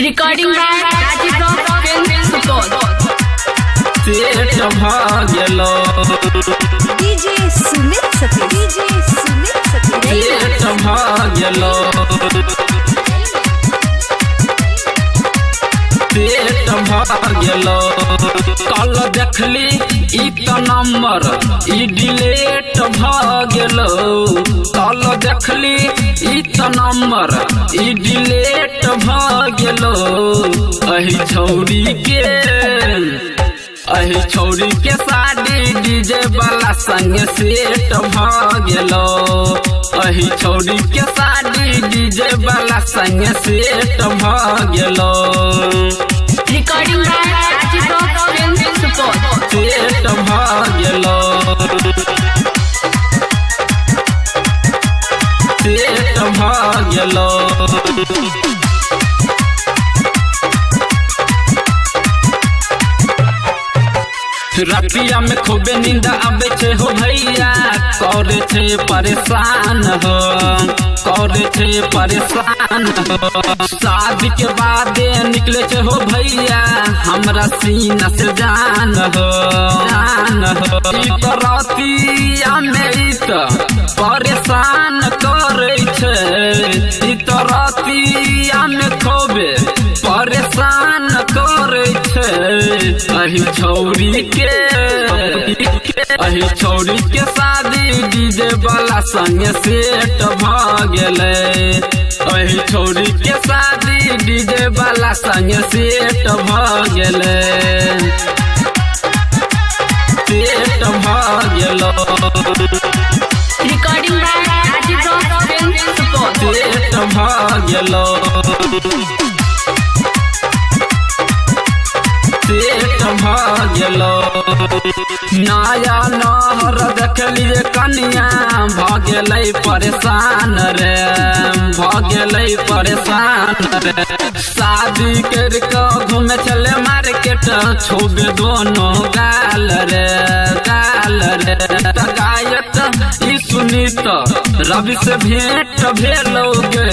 Recording by Rajiv Rock Film Support. सेठ भागलो DJ Sumit Sati. DJ Sumit Sati. सेठ भागलो सेठ भागलो कल देखली ई तो नंबर ई डिलीट भागलो कल देखली ई तो नंबर ई डिलीट भागलो अही छौरी के शादी डीजे वाला संग सेट भागलो अही छौरी के शादी डीजे वाला संग सेट भागलो Recording by Rajiv Rock Film Support. सेट भागलो सेट भागलो रतिया में खूबे नींद आवे छे हो भैया करे छे परेशान हो करे छे परेशान हो शादी के बाद निकले छे हो भैया हमरा सीना से जान हो ई तो रतिया में ई तो परेशान करे छे ई तो रतिया में खूबे परेशान करे छे अही छौरी के शादी डीजे वाला संग सेट भागले अही छौरी के शादी डीजे वाला संग सेट भागले सेट भागलो Recording by Rajiv Rock Film Support. सेट भागलो सेठ भागलो नया नहर देखलिए कनिया भागलै परेशान रे भागलै परेशान रे शादी करके घूमे चले मार्केट छोबे दोनों गाल रे गायक ई सुनी तो रवि से भेंट भेलोगे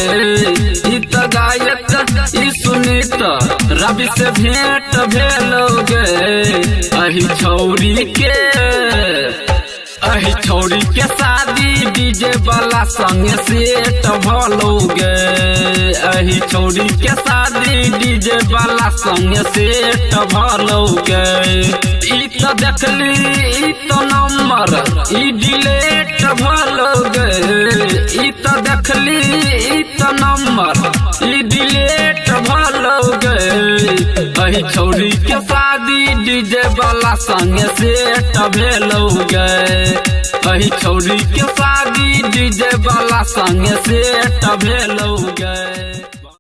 ई तो गायक ई सुनी तो रवि से भेंट भेलोगे अही छौरी के शादी डीजे वाला संग सेट भलोगे अही छौरी के शादी डीजे वाला संग सेट भलोगे ई तो देखली ई तो नंबर ई डिलीट भलोगे ई तो देखली ई तो नंबर ई डिलीट भलोगे अही छौरी के शादी डीजे वाला संग सेट भेलोगे अही छौरी के शादी डीजे वाला संग सेट भेलोगे।